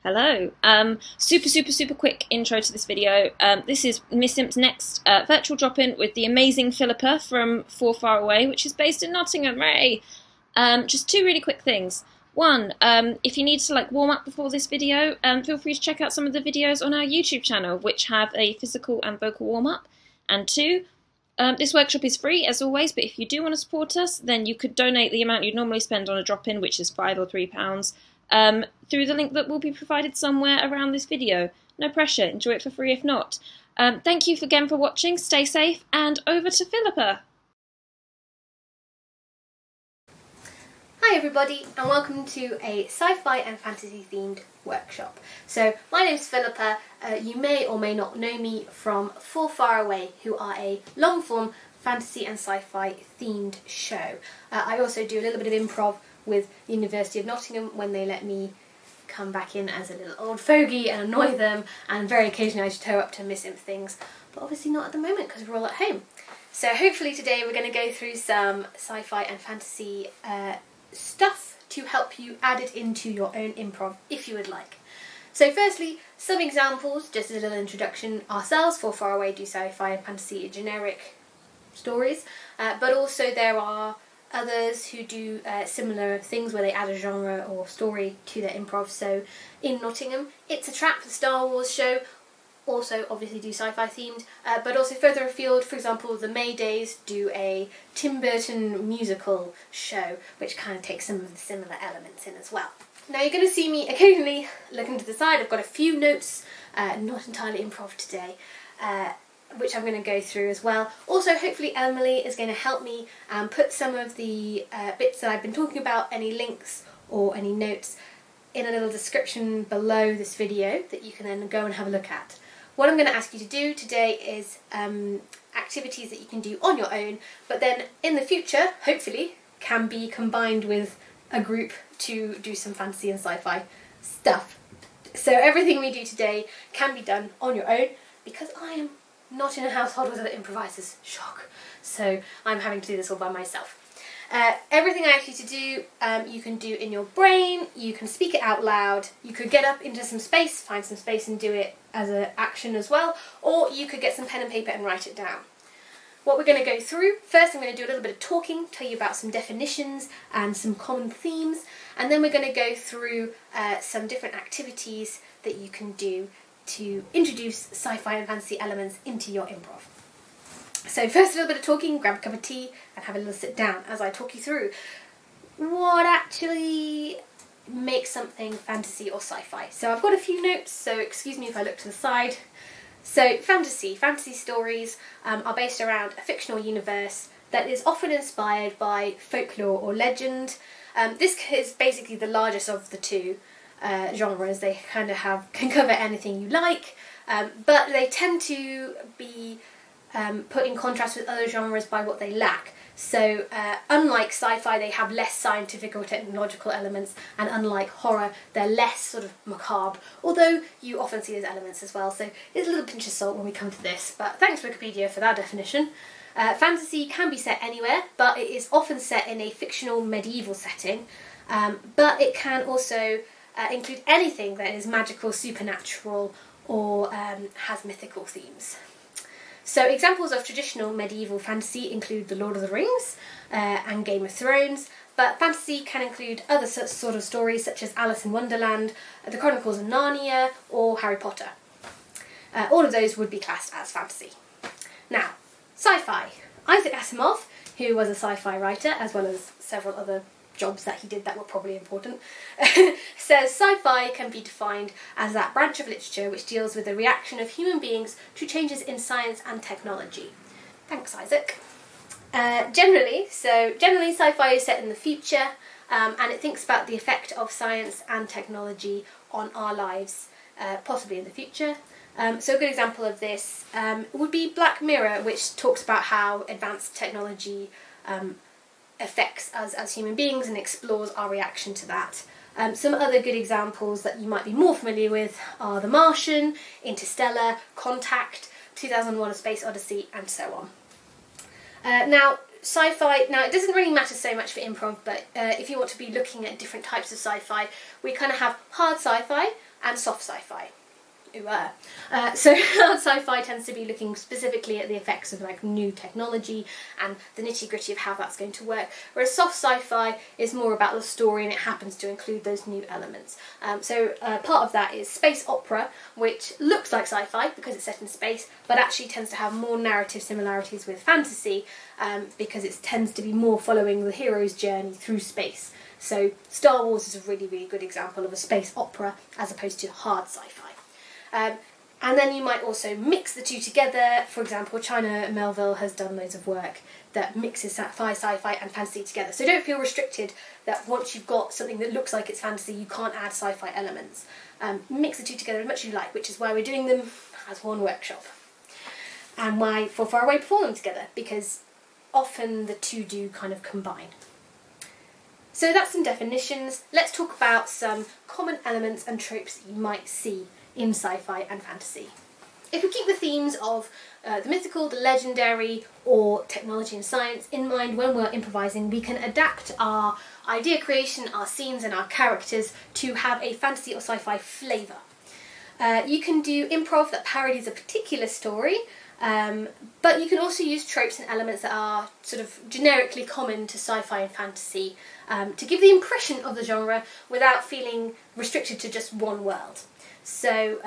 Hello. Super quick intro to this video. This is Miss Imp's next virtual drop-in with the amazing Philippa from Far Away, which is based in Nottingham. Hooray! Just two really quick things. One, if you need to warm up before this video, feel free to check out some of the videos on our YouTube channel, which have a physical and vocal warm-up. And two, this workshop is free as always, but if you do want to support us, then you could donate the amount you'd normally spend on a drop-in, which is £5 or £3. Through the link that will be provided somewhere around this video. No pressure, enjoy it for free if not. Thank you again for watching, stay safe, and over to Philippa. Hi everybody, and welcome to a sci-fi and fantasy themed workshop. So my name's Philippa. You may or may not know me from Far Away, who are a long-form fantasy and sci-fi themed show. I also do a little bit of improv with the University of Nottingham when they let me come back in as a little old fogey and annoy them, and very occasionally I just toe up to Miss Imp things, but obviously not at the moment because we're all at home. So hopefully today we're going to go through some sci-fi and fantasy stuff to help you add it into your own improv if you would like. So firstly, some examples, just as a little introduction. Ourselves, Far Away, do sci-fi and fantasy generic stories, but also there are others who do similar things where they add a genre or story to their improv. So in Nottingham, It's a Trap, the Star Wars show, also obviously do sci-fi themed, but also further afield, for example, the Maydays do a Tim Burton musical show, which kind of takes some of the similar elements in as well. Now you're going to see me occasionally looking to the side. I've got a few notes, not entirely improv today, which I'm going to go through as well. Also, hopefully Emily is going to help me put some of the bits that I've been talking about, any links or any notes, in a little description below this video that you can then go and have a look at. What I'm going to ask you to do today is activities that you can do on your own, but then in the future, hopefully, can be combined with a group to do some fantasy and sci-fi stuff. So everything we do today can be done on your own, because I am not in a household with other improvisers. Shock. So I'm having to do this all by myself. Everything I ask you to do, you can do in your brain, you can speak it out loud, you could get up into some space, find some space and do it as an action as well, or you could get some pen and paper and write it down. What we're going to go through, first I'm going to do a little bit of talking, tell you about some definitions and some common themes, and then we're going to go through some different activities that you can do to introduce sci-fi and fantasy elements into your improv. So first a little bit of talking, grab a cup of tea and have a little sit down as I talk you through what actually makes something fantasy or sci-fi. So I've got a few notes, so excuse me if I look to the side. So fantasy stories are based around a fictional universe that is often inspired by folklore or legend. This is basically the largest of the two genres. They kind of can cover anything you like, but they tend to be put in contrast with other genres by what they lack. So unlike sci-fi, they have less scientific or technological elements, and unlike horror, they're less sort of macabre, although you often see those elements as well, so it's a little pinch of salt when we come to this, but thanks Wikipedia for that definition. Fantasy can be set anywhere, but it is often set in a fictional medieval setting, but it can also include anything that is magical, supernatural, or has mythical themes. So examples of traditional medieval fantasy include The Lord of the Rings and Game of Thrones, but fantasy can include other sort of stories such as Alice in Wonderland, the Chronicles of Narnia, or Harry Potter. All of those would be classed as fantasy. Now, sci-fi. Isaac Asimov, who was a sci-fi writer as well as several other jobs that he did that were probably important, says sci-fi can be defined as that branch of literature which deals with the reaction of human beings to changes in science and technology. Thanks, Isaac. Generally sci-fi is set in the future, and it thinks about the effect of science and technology on our lives, possibly in the future. So a good example of this would be Black Mirror, which talks about how advanced technology affects us as human beings and explores our reaction to that. Some other good examples that you might be more familiar with are The Martian, Interstellar, Contact, 2001: A Space Odyssey, and so on. Now, sci-fi, now it doesn't really matter so much for improv, but if you want to be looking at different types of sci-fi, we kind of have hard sci-fi and soft sci-fi. So hard sci-fi tends to be looking specifically at the effects of like new technology and the nitty-gritty of how that's going to work, whereas soft sci-fi is more about the story and it happens to include those new elements. Part of that is space opera, which looks like sci-fi because it's set in space, but actually tends to have more narrative similarities with fantasy because it tends to be more following the hero's journey through space. So Star Wars is a really, really good example of a space opera as opposed to hard sci-fi. And then you might also mix the two together. For example, China Melville has done loads of work that mixes sci-fi and fantasy together. So don't feel restricted that once you've got something that looks like it's fantasy, you can't add sci-fi elements. Mix the two together as much as you like, which is why we're doing them as one workshop. And why For Far Away perform them together, because often the two do kind of combine. So that's some definitions. Let's talk about some common elements and tropes that you might see in sci-fi and fantasy. If we keep the themes of the mythical, the legendary, or technology and science in mind when we're improvising, we can adapt our idea creation, our scenes and our characters to have a fantasy or sci-fi flavour. You can do improv that parodies a particular story, but you can also use tropes and elements that are sort of generically common to sci-fi and fantasy to give the impression of the genre without feeling restricted to just one world. So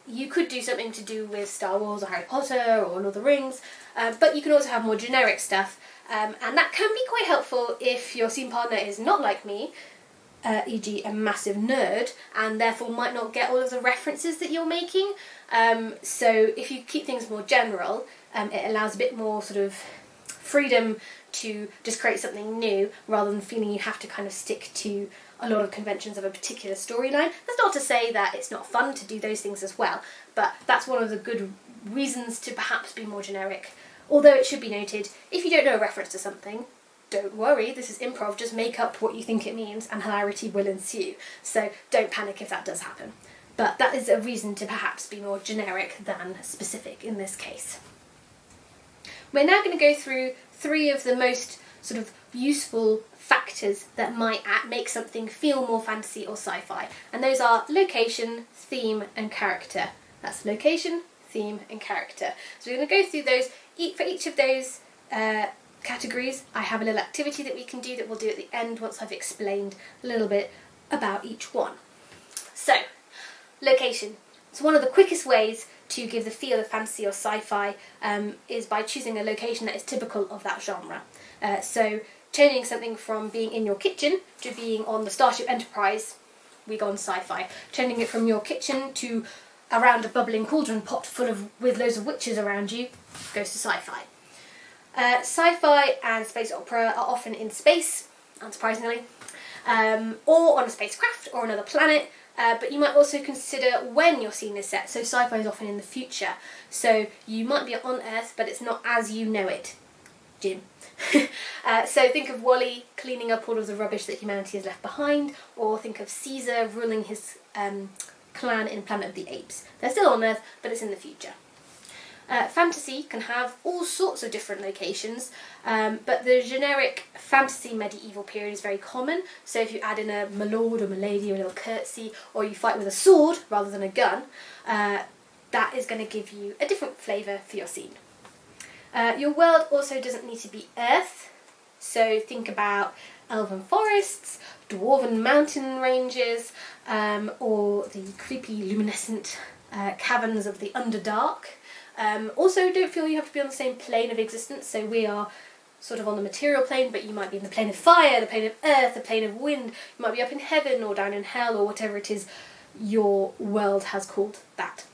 you could do something to do with Star Wars or Harry Potter or Lord of the Rings, but you can also have more generic stuff, and that can be quite helpful if your scene partner is not like me, e.g. a massive nerd, and therefore might not get all of the references that you're making. So if you keep things more general, it allows a bit more sort of freedom to just create something new rather than feeling you have to kind of stick to a lot of conventions of a particular storyline. That's not to say that it's not fun to do those things as well, but that's one of the good reasons to perhaps be more generic. Although it should be noted, if you don't know a reference to something, don't worry, this is improv, just make up what you think it means and hilarity will ensue. So don't panic if that does happen. But that is a reason to perhaps be more generic than specific in this case. We're now going to go through 3 of the most sort of useful factors that might make something feel more fantasy or sci-fi, and those are location, theme and character. That's location, theme and character. So we're going to go through those. For each of those categories, I have a little activity that we can do that we'll do at the end once I've explained a little bit about each one. So, location. So one of the quickest ways to give the feel of fantasy or sci-fi is by choosing a location that is typical of that genre. So changing something from being in your kitchen to being on the Starship Enterprise, we go on sci-fi. Changing it from your kitchen to around a bubbling cauldron pot with loads of witches around you goes to sci-fi. Sci-fi and space opera are often in space, unsurprisingly, or on a spacecraft or another planet, but you might also consider when your scene is set. So sci-fi is often in the future, so you might be on Earth but it's not as you know it. Jim. So think of Wall-E cleaning up all of the rubbish that humanity has left behind, or think of Caesar ruling his clan in Planet of the Apes. They're still on Earth, but it's in the future. Fantasy can have all sorts of different locations, but the generic fantasy medieval period is very common. So if you add in a milord or milady or a little curtsy, or you fight with a sword rather than a gun, that is going to give you a different flavour for your scene. Your world also doesn't need to be Earth, so think about elven forests, dwarven mountain ranges, or the creepy luminescent caverns of the Underdark. Also, don't feel you have to be on the same plane of existence, so we are sort of on the material plane, but you might be in the plane of fire, the plane of earth, the plane of wind. You might be up in heaven or down in hell, or whatever it is your world has called that.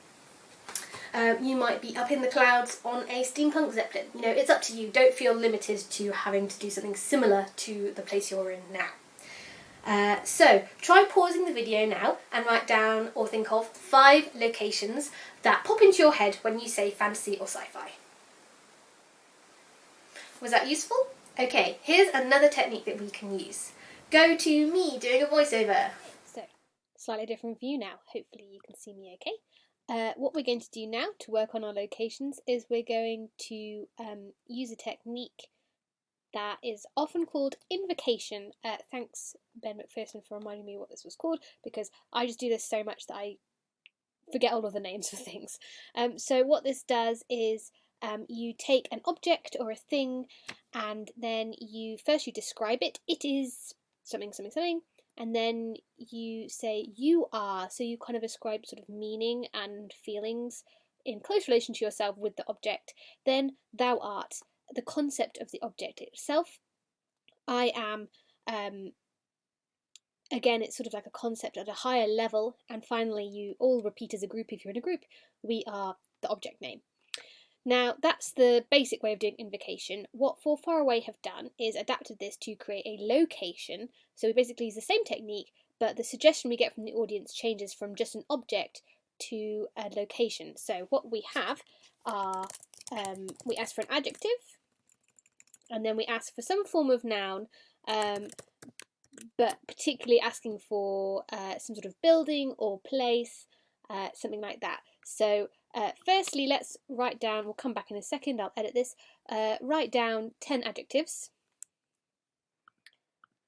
You might be up in the clouds on a steampunk zeppelin. You know, it's up to you. Don't feel limited to having to do something similar to the place you're in now. So try pausing the video now and write down or think of 5 locations that pop into your head when you say fantasy or sci-fi. Was that useful? Okay, here's another technique that we can use. Go to me doing a voiceover. So, slightly different view now. Hopefully you can see me okay. What we're going to do now to work on our locations is we're going to use a technique that is often called Invocation. Thanks, Ben McPherson, for reminding me what this was called, because I just do this so much that I forget all of the names for things. So what this does is you take an object or a thing, and then you describe it. It is something, something, something, and then you say you are. So you kind of ascribe sort of meaning and feelings in close relation to yourself with the object. Then thou art, the concept of the object itself. I am, again, it's sort of like a concept at a higher level. And finally, you all repeat as a group if you're in a group. We are the object name. Now, that's the basic way of doing invocation. What For Far Away have done is adapted this to create a location. So we basically use the same technique, but the suggestion we get from the audience changes from just an object to a location. So what we have are, we ask for an adjective, and then we ask for some form of noun, but particularly asking for some sort of building or place, something like that. So firstly, let's write down, we'll come back in a second, I'll edit this, write down 10 adjectives.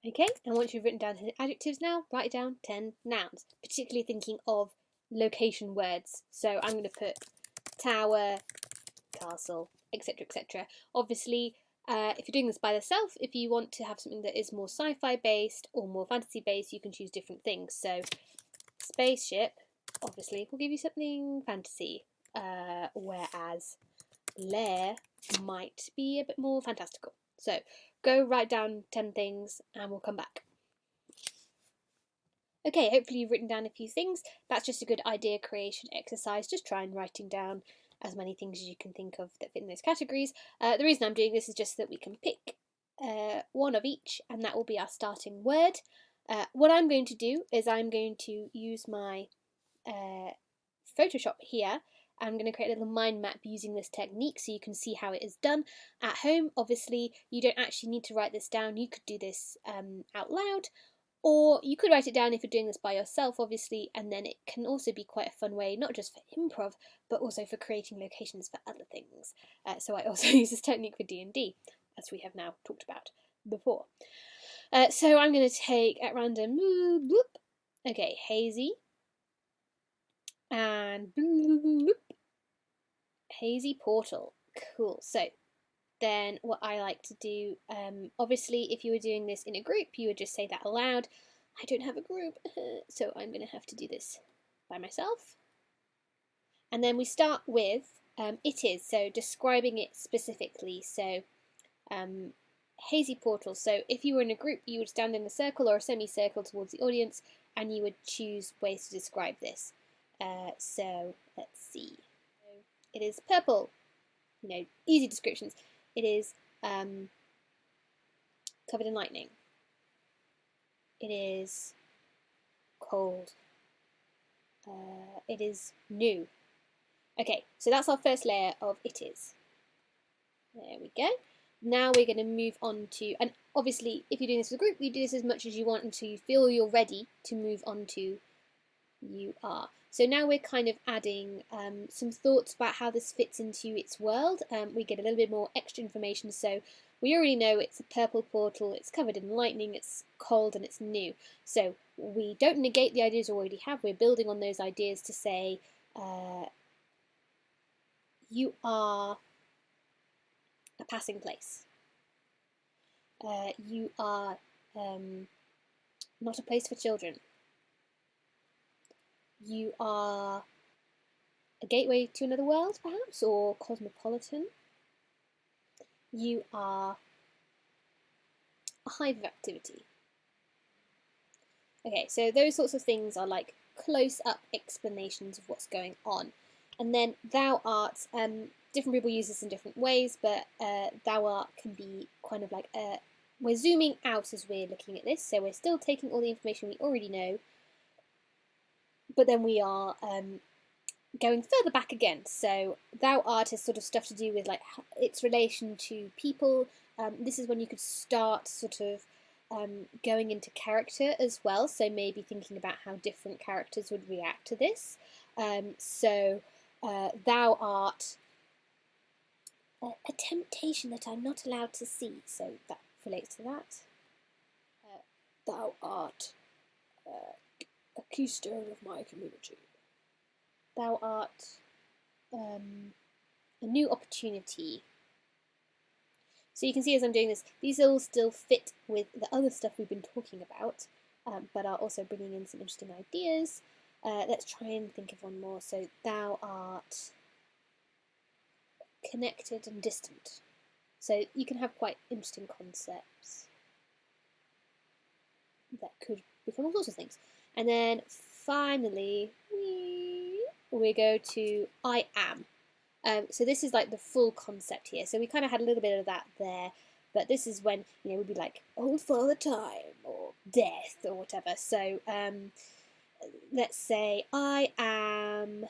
Okay, and once you've written down 10 adjectives now, write down 10 nouns, particularly thinking of location words. So I'm going to put tower, castle, etc, etc. Obviously, if you're doing this by yourself, if you want to have something that is more sci-fi based or more fantasy based, you can choose different things. So spaceship, obviously, will give you something fantasy, whereas lair might be a bit more fantastical. So go write down 10 things and we'll come back. Okay, hopefully you've written down a few things. That's just a good idea creation exercise. Just try and writing down as many things as you can think of that fit in those categories. The reason I'm doing this is just that we can pick one of each, and that will be our starting word. What I'm going to do is I'm going to use my Photoshop here. I'm going to create a little mind map using this technique so you can see how it is done. At home, obviously, you don't actually need to write this down. You could do this out loud, or you could write it down if you're doing this by yourself, obviously, and then it can also be quite a fun way, not just for improv, but also for creating locations for other things. So I also use this technique for D&D, as we have now talked about before. So I'm going to take at random, okay, hazy, and hazy portal. Cool. So then what I like to do, obviously if you were doing this in a group, you would just say that aloud. I don't have a group, so I'm going to have to do this by myself. And then we start with it is, so describing it specifically. So hazy portal. So if you were in a group, you would stand in a circle or a semicircle towards the audience, and you would choose ways to describe this. So let's see. It is purple. You know, easy descriptions. It is covered in lightning. It is cold. It is new. Okay, so that's our first layer of it is. There we go. Now we're going to move on to, and obviously if you're doing this as a group, you do this as much as you want until you feel you're ready to move on to you are. So now we're kind of adding some thoughts about how this fits into its world. We get a little bit more extra information. So we already know it's a purple portal, it's covered in lightning, it's cold and it's new. So we don't negate the ideas we already have, we're building on those ideas to say you are a passing place. You are not a place for children. You are a gateway to another world, perhaps, or cosmopolitan. You are a hive of activity. Okay, so those sorts of things are like close-up explanations of what's going on. And then thou art, different people use this in different ways, but thou art can be kind of like, we're zooming out as we're looking at this, so we're still taking all the information we already know, but then we are going further back again. So thou art is sort of stuff to do with like its relation to people. This is when you could start sort of going into character as well, so maybe thinking about how different characters would react to this. So thou art a temptation that I'm not allowed to see, so that relates to that. Thou art a keystone of my community. Thou art a new opportunity. So you can see as I'm doing this, these all still fit with the other stuff we've been talking about, but are also bringing in some interesting ideas. Let's try and think of one more. So thou art connected and distant. So you can have quite interesting concepts that could become all sorts of things. And then finally, we go to I am. So this is like the full concept here. So we kind of had a little bit of that there, but this is when, we'd be like, old father time, or death, or whatever. So let's say I am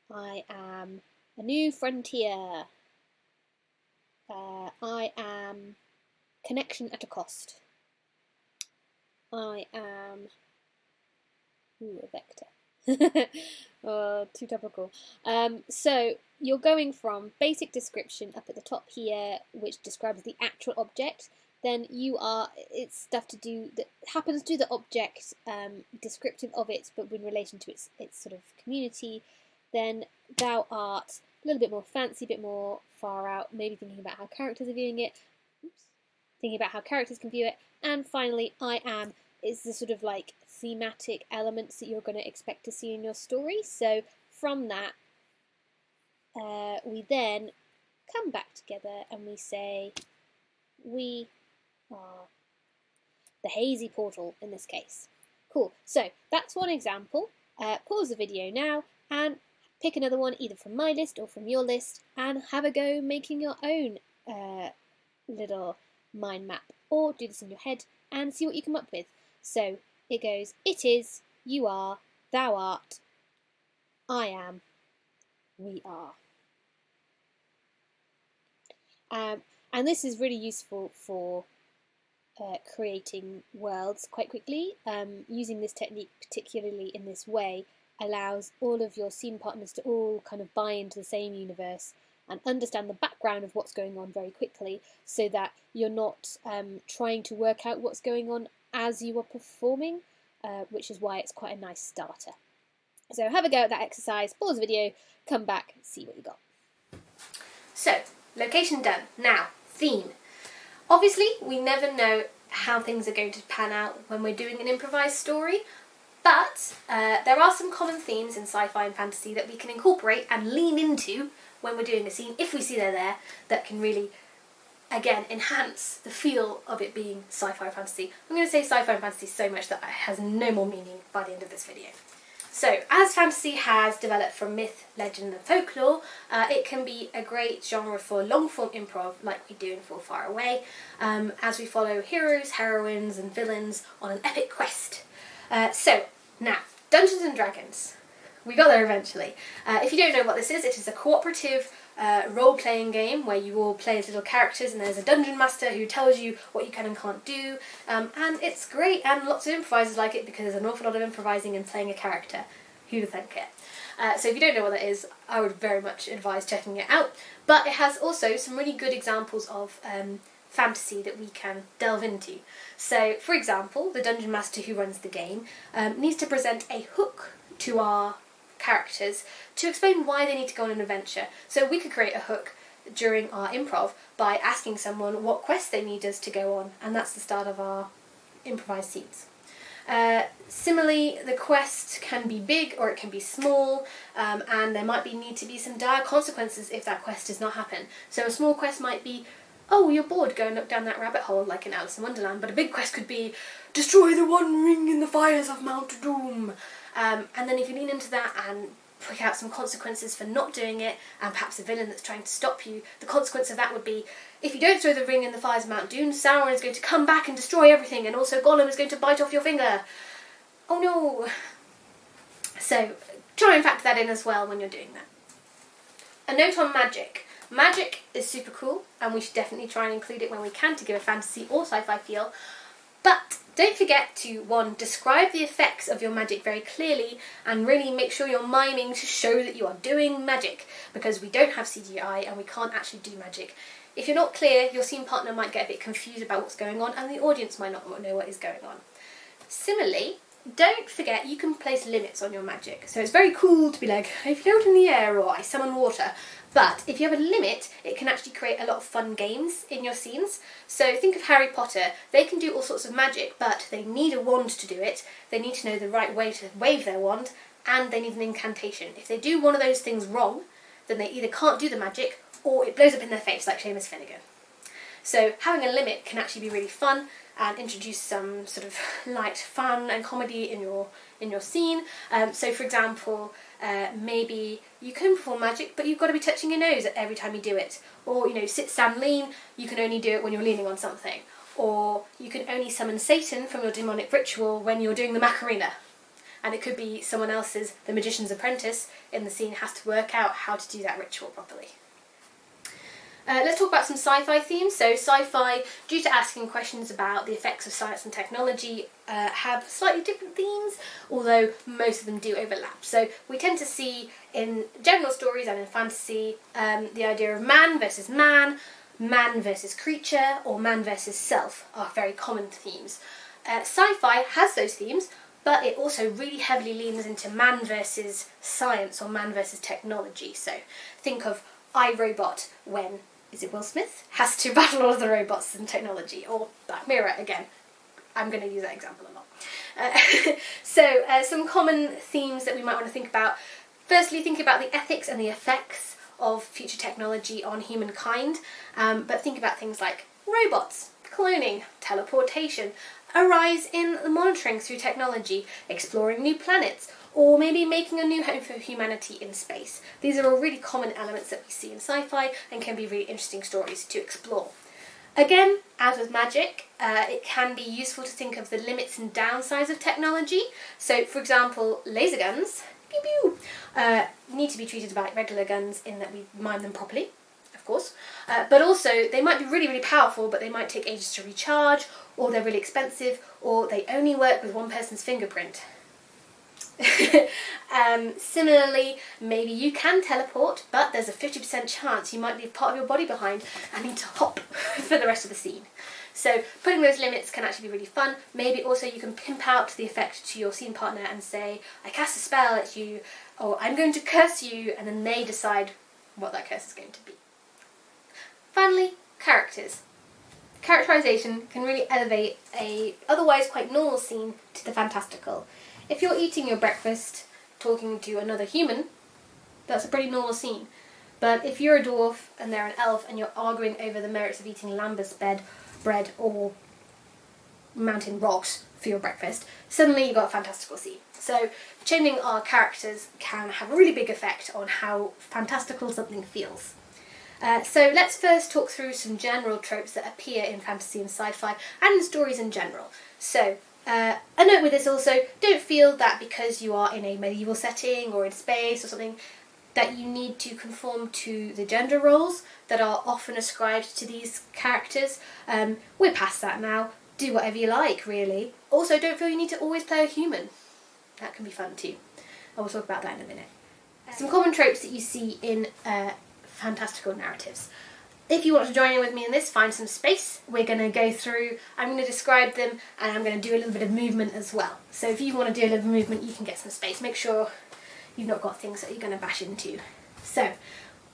a new frontier. I am connection at a cost. I am a vector. Oh, too topical. So you're going from basic description up at the top here, which describes the actual object. Then it's stuff to do that happens to the object, descriptive of it, but in relation to its sort of community. Then thou art a little bit more fancy, a bit more far out, maybe thinking about how characters are viewing it. Thinking about how characters can view it. And finally, I am is the sort of like thematic elements that you're going to expect to see in your story. So from that, we then come back together and we say, we are the hazy portal in this case. Cool. So that's one example. Pause the video now and pick another one either from my list or from your list and have a go making your own little mind map, or do this in your head and see what you come up with. So it goes, it is, you are, thou art, I am, we are. And this is really useful for creating worlds quite quickly. Using this technique, particularly in this way, allows all of your scene partners to all kind of buy into the same universe and understand the background of what's going on very quickly, so that you're not trying to work out what's going on as you are performing, which is why it's quite a nice starter. So have a go at that exercise, pause the video, come back, see what you got. So, location done. Now, theme. Obviously, we never know how things are going to pan out when we're doing an improvised story, but there are some common themes in sci-fi and fantasy that we can incorporate and lean into when we're doing a scene, if we see they're there, that can really, again, enhance the feel of it being sci-fi and fantasy. I'm going to say sci-fi and fantasy so much that it has no more meaning by the end of this video. So, as fantasy has developed from myth, legend and folklore, it can be a great genre for long-form improv like we do in Full Far Away, as we follow heroes, heroines and villains on an epic quest. So, now, Dungeons and Dragons. We got there eventually. If you don't know what this is, it is a cooperative role-playing game where you all play as little characters and there's a dungeon master who tells you what you can and can't do, and it's great, and lots of improvisers like it because there's an awful lot of improvising and playing a character. Who'd have thunk it? So if you don't know what that is, I would very much advise checking it out, but it has also some really good examples of fantasy that we can delve into. So, for example, the dungeon master who runs the game needs to present a hook to our characters to explain why they need to go on an adventure. So we could create a hook during our improv by asking someone what quest they need us to go on, and that's the start of our improvised scenes. Similarly, the quest can be big or it can be small, and there might need to be some dire consequences if that quest does not happen. So a small quest might be, oh, you're bored, go and look down that rabbit hole like in Alice in Wonderland, but a big quest could be, destroy the one ring in the fires of Mount Doom. And then if you lean into that and pick out some consequences for not doing it, and perhaps a villain that's trying to stop you, the consequence of that would be, if you don't throw the ring in the fires of Mount Doom, Sauron is going to come back and destroy everything, and also Gollum is going to bite off your finger. Oh no! So, try and factor that in as well when you're doing that. A note on magic. Magic is super cool, and we should definitely try and include it when we can to give a fantasy or sci-fi feel. But don't forget to, one, describe the effects of your magic very clearly and really make sure you're miming to show that you are doing magic, because we don't have CGI and we can't actually do magic. If you're not clear, your scene partner might get a bit confused about what's going on and the audience might not know what is going on. Similarly, don't forget you can place limits on your magic. So it's very cool to be like, I float in the air or I summon water. But if you have a limit, it can actually create a lot of fun games in your scenes. So think of Harry Potter. They can do all sorts of magic, but they need a wand to do it. They need to know the right way to wave their wand, and they need an incantation. If they do one of those things wrong, then they either can't do the magic or it blows up in their face like Seamus Finnegan. So having a limit can actually be really fun and introduce some sort of light fun and comedy in your scene. So for example, maybe you can perform magic, but you've got to be touching your nose every time you do it. Or, sit, stand, lean, you can only do it when you're leaning on something. Or you can only summon Satan from your demonic ritual when you're doing the Macarena. And it could be someone else's, the magician's apprentice in the scene has to work out how to do that ritual properly. Let's talk about some sci-fi themes. So sci-fi, due to asking questions about the effects of science and technology, have slightly different themes, although most of them do overlap. So we tend to see in general stories and in fantasy the idea of man versus man versus creature, or man versus self are very common themes. Sci-fi has those themes, but it also really heavily leans into man versus science or man versus technology. So think of iRobot when, is it Will Smith, has to battle all of the robots and technology, or Black Mirror again. I'm going to use that example a lot. So some common themes that we might want to think about. Firstly, think about the ethics and the effects of future technology on humankind, but think about things like robots, cloning, teleportation, a rise in the monitoring through technology, exploring new planets, or maybe making a new home for humanity in space. These are all really common elements that we see in sci-fi and can be really interesting stories to explore. Again, as with magic, it can be useful to think of the limits and downsides of technology. So, for example, laser guns pew pew, need to be treated like regular guns in that we mine them properly, of course. But also, they might be really, really powerful, but they might take ages to recharge, or they're really expensive, or they only work with one person's fingerprint. Similarly, maybe you can teleport, but there's a 50% chance you might leave part of your body behind and need to hop for the rest of the scene. So putting those limits can actually be really fun. Maybe also you can pimp out the effect to your scene partner and say, I cast a spell at you, or I'm going to curse you, and then they decide what that curse is going to be. Finally, characters. Characterization can really elevate a otherwise quite normal scene to the fantastical. If you're eating your breakfast, talking to another human, that's a pretty normal scene. But if you're a dwarf and they're an elf and you're arguing over the merits of eating lambus bread or mountain rocks for your breakfast, suddenly you've got a fantastical scene. So changing our characters can have a really big effect on how fantastical something feels. So let's first talk through some general tropes that appear in fantasy and sci-fi and in stories in general. So a note with this also, don't feel that because you are in a medieval setting or in space or something that you need to conform to the gender roles that are often ascribed to these characters. We're past that now. Do whatever you like, really. Also, don't feel you need to always play a human. That can be fun too. I will talk about that in a minute. Some common tropes that you see in fantastical narratives. If you want to join in with me in this, find some space. We're going to go through, I'm going to describe them, and I'm going to do a little bit of movement as well. So if you want to do a little movement, you can get some space. Make sure you've not got things that you're going to bash into. So,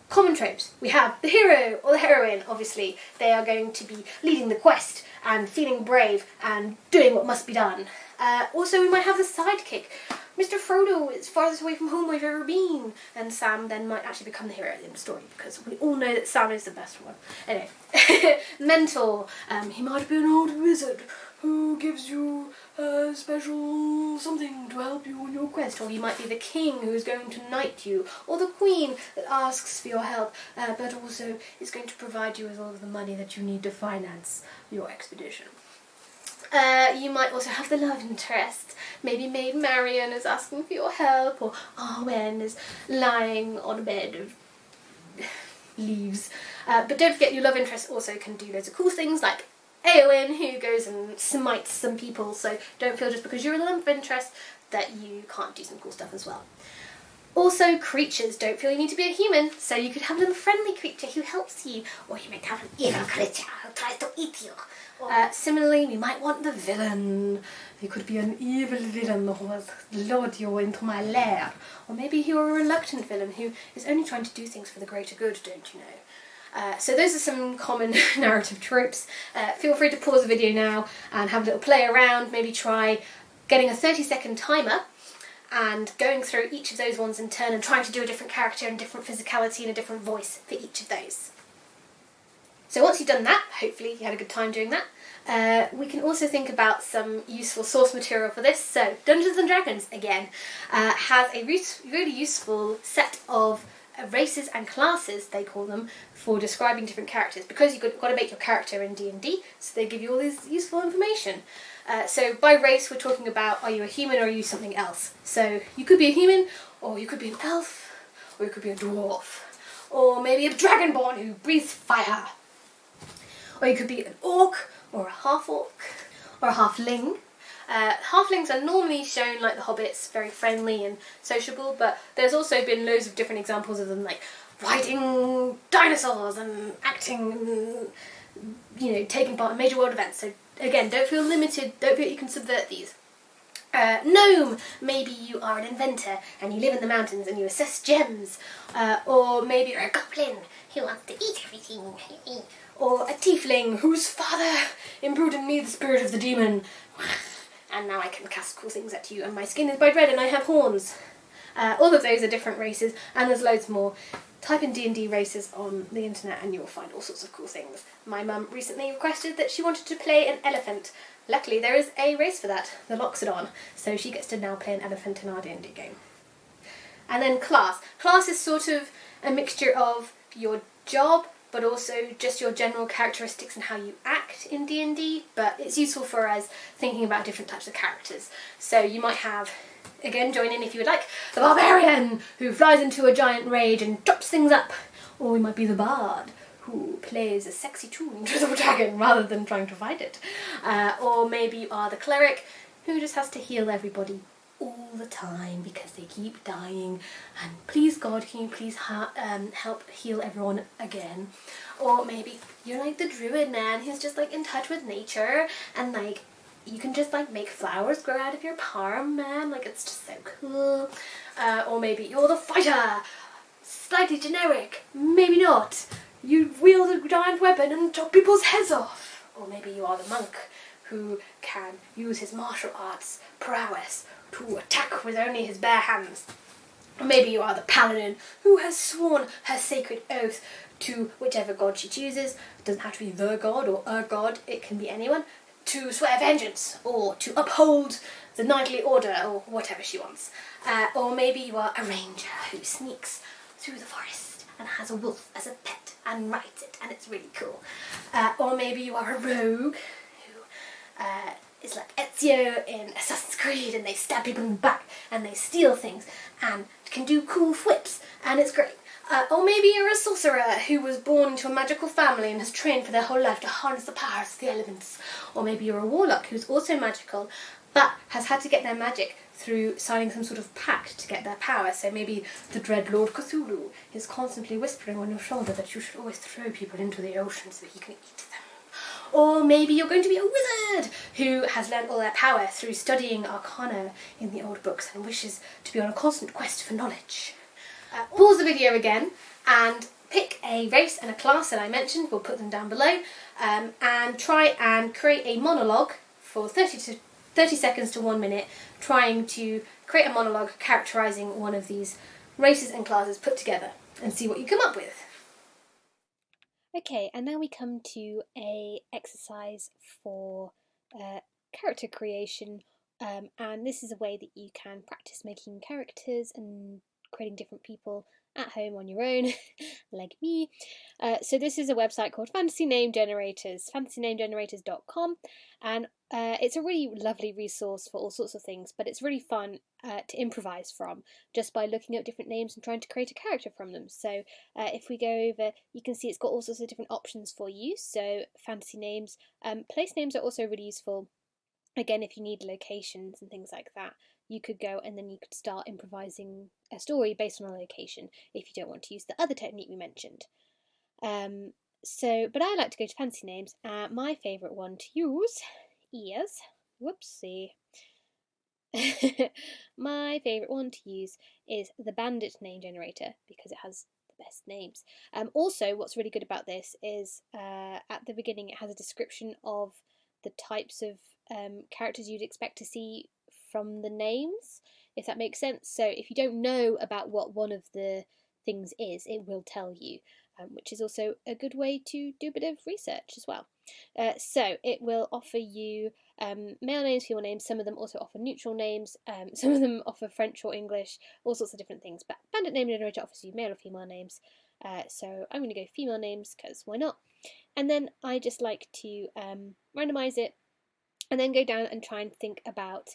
common tropes. We have the hero or the heroine, obviously. They are going to be leading the quest and feeling brave and doing what must be done. Also, we might have the sidekick. Mr. Frodo is farthest away from home I've ever been. And Sam then might actually become the hero at the end of the story, because we all know that Sam is the best one. Anyway, mentor. He might be an old wizard who gives you a special something to help you on your quest. Or he might be the king who's going to knight you. Or the queen that asks for your help, but also is going to provide you with all of the money that you need to finance your expedition. You might also have the love interest. Maybe Maid Marian is asking for your help, or Arwen is lying on a bed of leaves. But don't forget, your love interest also can do loads of cool things like Eowyn, who goes and smites some people, so don't feel just because you're a lump of interest that you can't do some cool stuff as well. Also, creatures, don't feel you need to be a human, so you could have a little friendly creature who helps you, or you might have an evil creature who tries to eat you. Similarly, we might want the villain. You could be an evil villain who has lured you into my lair. Or maybe you're a reluctant villain who is only trying to do things for the greater good, don't you know? So those are some common narrative tropes. Feel free to pause the video now and have a little play around, maybe try getting a 30-second timer and going through each of those ones in turn and trying to do a different character and different physicality and a different voice for each of those. So once you've done that, hopefully you had a good time doing that, we can also think about some useful source material for this. So Dungeons & Dragons, again, has a really useful set of races and classes, they call them, for describing different characters, because you've got to make your character in D&D, so they give you all this useful information. So by race, we're talking about, are you a human or are you something else? So you could be a human, or you could be an elf, or you could be a dwarf, or maybe a dragonborn who breathes fire. Or you could be an orc, or a half-orc, or a halfling. Halflings are normally shown like the hobbits, very friendly and sociable, but there's also been loads of different examples of them, like riding dinosaurs and acting and, you know, taking part in major world events. So again, don't feel limited, don't feel you can subvert these. Gnome, maybe you are an inventor and you live in the mountains and you assess gems. Or maybe you're a goblin who wants to eat everything. Or a tiefling whose father imbued in me the spirit of the demon. And now I can cast cool things at you, and my skin is bright red and I have horns. All of those are different races, and there's loads more. Type in D&D races on the internet and you will find all sorts of cool things. My mum recently requested that she wanted to play an elephant. Luckily there is a race for that, the Loxodon, so she gets to now play an elephant in our D&D game. And then class. Class is sort of a mixture of your job, but also just your general characteristics and how you act in D&D, but it's useful for us thinking about different types of characters. So you might have, again, join in if you would like, the barbarian who flies into a giant rage and chops things up. Or we might be the bard who plays a sexy tune to the dragon rather than trying to fight it. Or maybe you are the cleric who just has to heal everybody all the time because they keep dying, and please God, can you please help heal everyone again? Or maybe you're like the druid man who's just like in touch with nature, and like you can just like make flowers grow out of your palm, man, like it's just so cool. Or maybe you're the fighter, slightly generic, maybe not, you wield a giant weapon and chop people's heads off. Or maybe you are the monk who can use his martial arts prowess to attack with only his bare hands. Or maybe you are the paladin who has sworn her sacred oath to whichever god she chooses. It doesn't have to be the god or a god, it can be anyone. To swear vengeance, or to uphold the knightly order, or whatever she wants. Or maybe you are a ranger who sneaks through the forest and has a wolf as a pet and rides it, and it's really cool. Or maybe you are a rogue who is like Ezio in Assassin's Creed, and they stab people in the back and they steal things and can do cool flips, and it's great. Or maybe you're a sorcerer who was born into a magical family and has trained for their whole life to harness the powers of the elements. Or maybe you're a warlock who's also magical but has had to get their magic through signing some sort of pact to get their power. So maybe the dread Lord Cthulhu is constantly whispering on your shoulder that you should always throw people into the ocean so he can eat them. Or maybe you're going to be a wizard who has learned all their power through studying arcana in the old books and wishes to be on a constant quest for knowledge. Pause the video again and pick a race and a class that I mentioned, we'll put them down below, and try and create a monologue for 30 seconds to 1 minute, trying to create a monologue characterising one of these races and classes put together, and see what you come up with. Okay, and now we come to a exercise for character creation, and this is a way that you can practice making characters and creating different people at home on your own, like me. So this is a website called Fantasy Name Generators, fantasynamegenerators.com, and it's a really lovely resource for all sorts of things, but it's really fun to improvise from, just by looking at different names and trying to create a character from them. So if we go over, you can see it's got all sorts of different options for you. So fantasy names, place names are also really useful. Again, if you need locations and things like that, you could go and then you could start improvising a story based on a location if you don't want to use the other technique we mentioned. But I like to go to fancy names. My favourite one to use is, whoopsie, my favourite one to use is the Bandit name generator because it has the best names. Also, what's really good about this is at the beginning it has a description of the types of characters you'd expect to see from the names, if that makes sense. So if you don't know about what one of the things is, it will tell you, which is also a good way to do a bit of research as well. So it will offer you male names, female names. Some of them also offer neutral names. Some of them offer French or English, all sorts of different things. But Bandit Name Generator offers you male or female names. So I'm going to go female names because why not? And then I just like to randomise it and then go down and try and think about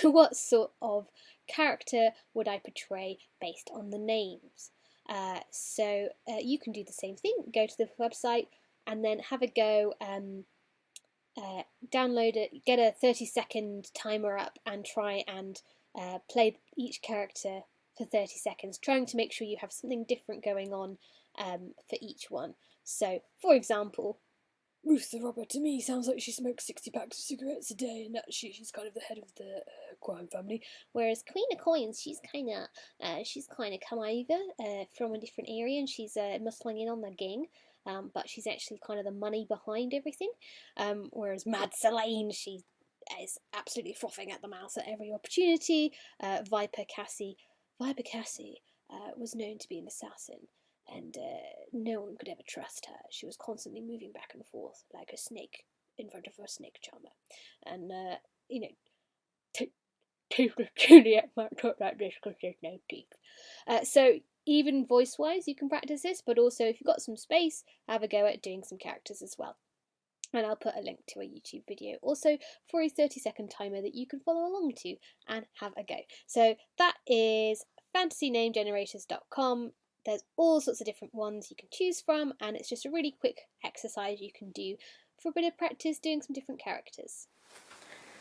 what sort of character would I portray based on the names. So you can do the same thing. Go to the website and then have a go, download it, get a 30-second timer up and try and play each character for 30 seconds, trying to make sure you have something different going on for each one. So, for example, Ruth the Robber to me sounds like she smokes 60 packs of cigarettes a day, and that she's kind of the head of the crime family. Whereas Queen of Coins, she's kind of come over from a different area, and she's muscling in on the gang. But she's actually kind of the money behind everything. Whereas Mad Selene, she is absolutely frothing at the mouth at every opportunity. Viper Cassie was known to be an assassin, and no one could ever trust her. She was constantly moving back and forth like a snake in front of her snake charmer. And, Juliet might talk like this because there's no teeth. So even voice-wise, you can practice this, but also if you've got some space, have a go at doing some characters as well. And I'll put a link to a YouTube video also for a 30-second timer that you can follow along to and have a go. So that is fantasynamegenerators.com. There's all sorts of different ones you can choose from, and it's just a really quick exercise you can do for a bit of practice doing some different characters.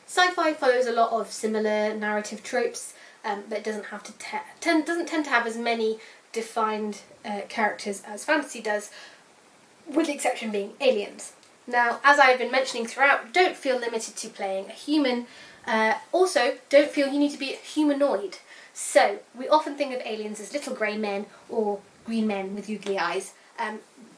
Sci-fi follows a lot of similar narrative tropes, but doesn't tend to have as many defined characters as fantasy does, with the exception being aliens. Now, as I've been mentioning throughout, don't feel limited to playing a human. Also, don't feel you need to be a humanoid. So, we often think of aliens as little grey men or green men with googly eyes.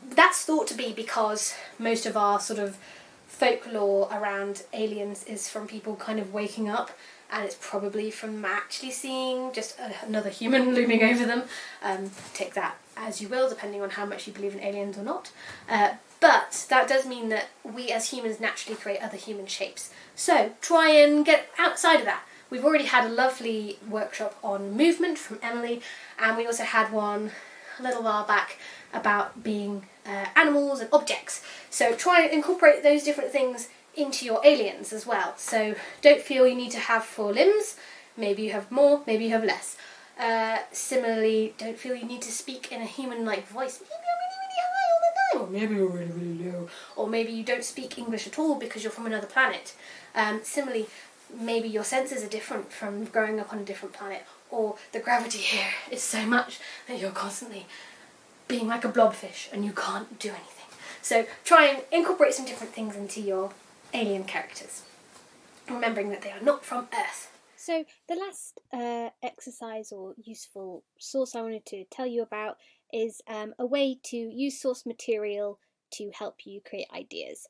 That's thought to be because most of our sort of folklore around aliens is from people kind of waking up, and it's probably from actually seeing just another human looming over them. Take that as you will, depending on how much you believe in aliens or not. But that does mean that we as humans naturally create other human shapes. So try and get outside of that. We've already had a lovely workshop on movement from Emily, and we also had one a little while back about being animals and objects. So try and incorporate those different things into your aliens as well. So don't feel you need to have 4 limbs. Maybe you have more, maybe you have less. Similarly, don't feel you need to speak in a human-like voice. Maybe you're really, really high all the time, or maybe you're really, really low. Or maybe you don't speak English at all because you're from another planet. Similarly, maybe your senses are different from growing up on a different planet, or the gravity here is so much that you're constantly being like a blobfish and you can't do anything. So try and incorporate some different things into your alien characters, remembering that they are not from Earth. So the last exercise or useful source I wanted to tell you about is a way to use source material to help you create ideas.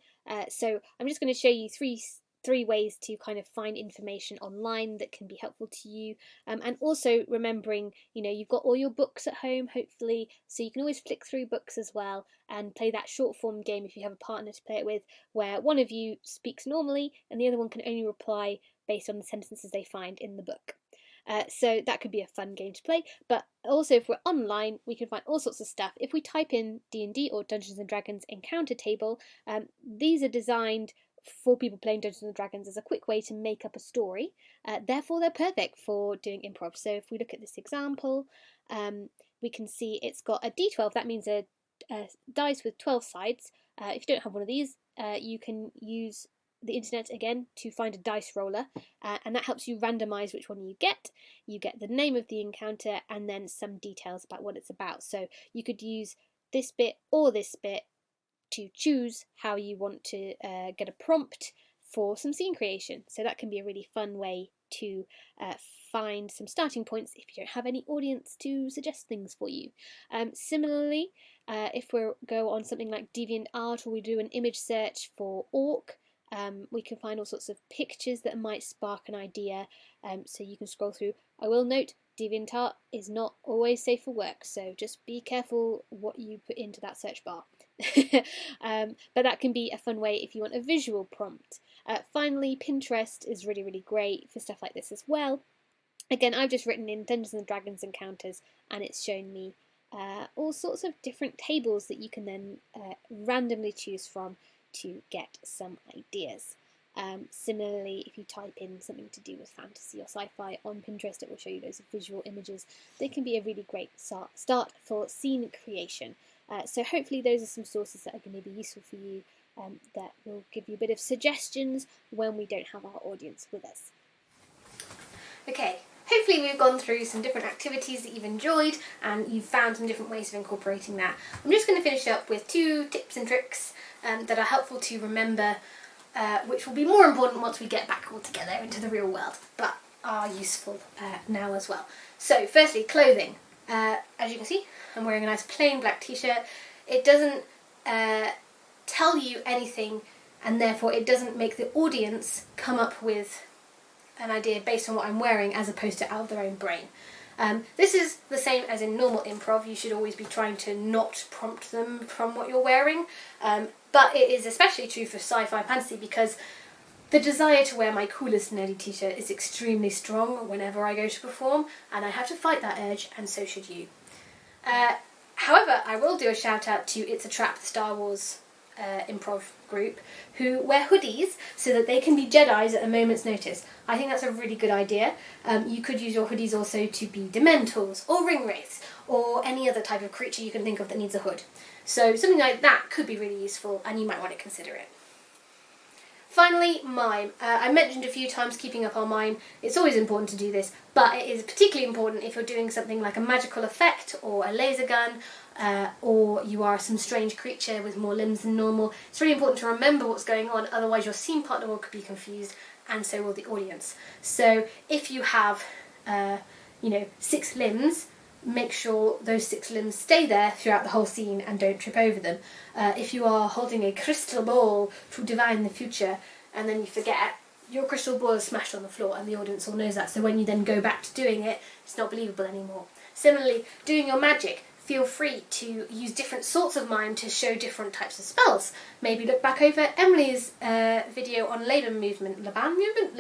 So I'm just going to show you three ways to kind of find information online that can be helpful to you, and also remembering, you've got all your books at home hopefully, so you can always flick through books as well and play that short form game if you have a partner to play it with, where one of you speaks normally and the other one can only reply based on the sentences they find in the book. So that could be a fun game to play. But also, if we're online, we can find all sorts of stuff. If we type in D&D or Dungeons and Dragons encounter table, these are designed for people playing Dungeons and Dragons as a quick way to make up a story. Therefore, they're perfect for doing improv. So if we look at this example, we can see it's got a D12. That means a dice with 12 sides. If you don't have one of these, you can use the internet again to find a dice roller, and that helps you randomize which one you get. You get the name of the encounter and then some details about what it's about. So you could use this bit or this bit to choose how you want to get a prompt for some scene creation. So that can be a really fun way to find some starting points if you don't have any audience to suggest things for you. Similarly, if we go on something like DeviantArt, or we do an image search for orc, we can find all sorts of pictures that might spark an idea, so you can scroll through. I will note, DeviantArt is not always safe for work, so just be careful what you put into that search bar. But that can be a fun way if you want a visual prompt. Finally, Pinterest is really, really great for stuff like this as well. Again, I've just written in Dungeons and Dragons encounters, and it's shown me all sorts of different tables that you can then randomly choose from to get some ideas. Similarly, if you type in something to do with fantasy or sci-fi on Pinterest, it will show you those visual images. They can be a really great start for scene creation. So hopefully those are some sources that are going to be useful for you, that will give you a bit of suggestions when we don't have our audience with us. Okay, hopefully we've gone through some different activities that you've enjoyed and you've found some different ways of incorporating that. I'm just going to finish up with 2 tips and tricks that are helpful to remember, which will be more important once we get back all together into the real world, but are useful now as well. So firstly, clothing. As you can see, I'm wearing a nice plain black t-shirt. It doesn't tell you anything, and therefore it doesn't make the audience come up with an idea based on what I'm wearing as opposed to out of their own brain. This is the same as in normal improv. You should always be trying to not prompt them from what you're wearing, but it is especially true for sci-fi and fantasy, because the desire to wear my coolest nerdy t-shirt is extremely strong whenever I go to perform, and I have to fight that urge, and so should you. However, I will do a shout out to It's a Trap, the Star Wars improv group, who wear hoodies so that they can be Jedis at a moment's notice. I think that's a really good idea. You could use your hoodies also to be Dementors or Ring Wraiths or any other type of creature you can think of that needs a hood. So something like that could be really useful, and you might want to consider it. Finally, mime. I mentioned a few times keeping up our mime. It's always important to do this, but it is particularly important if you're doing something like a magical effect or a laser gun, or you are some strange creature with more limbs than normal. It's really important to remember what's going on, otherwise your scene partner will be confused, and so will the audience. So if you have 6 limbs, make sure those 6 limbs stay there throughout the whole scene and don't trip over them. If you are holding a crystal ball to divine the future and then you forget, your crystal ball is smashed on the floor and the audience all knows that, so when you then go back to doing it, it's not believable anymore. Similarly, doing your magic, feel free to use different sorts of mime to show different types of spells. Maybe look back over Emily's video on labour movement, Laban movement,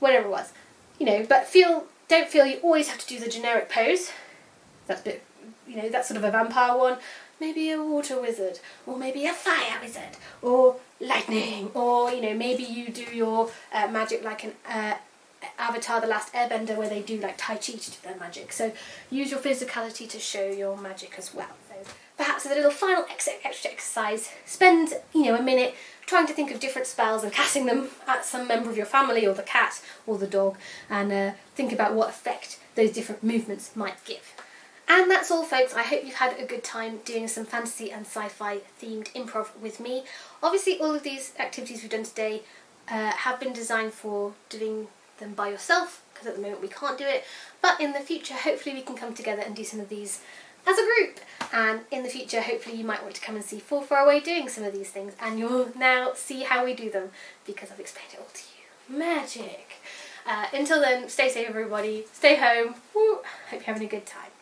whatever it was. But don't feel you always have to do the generic pose. That's a bit, that's sort of a vampire one. Maybe a water wizard, or maybe a fire wizard, or lightning, or maybe you do your magic like an Avatar: The Last Airbender, where they do like Tai Chi to do their magic. So use your physicality to show your magic as well. So perhaps as a little final extra exercise, spend a minute trying to think of different spells and casting them at some member of your family, or the cat, or the dog, and think about what effect those different movements might give. And that's all, folks. I hope you've had a good time doing some fantasy and sci-fi themed improv with me. Obviously, all of these activities we've done today have been designed for doing them by yourself, because at the moment we can't do it, but in the future hopefully we can come together and do some of these as a group, and in the future hopefully you might want to come and see 4 Far Away doing some of these things, and you'll now see how we do them because I've explained it all to you. Magic! Until then, stay safe everybody, stay home. Woo. Hope you're having a good time.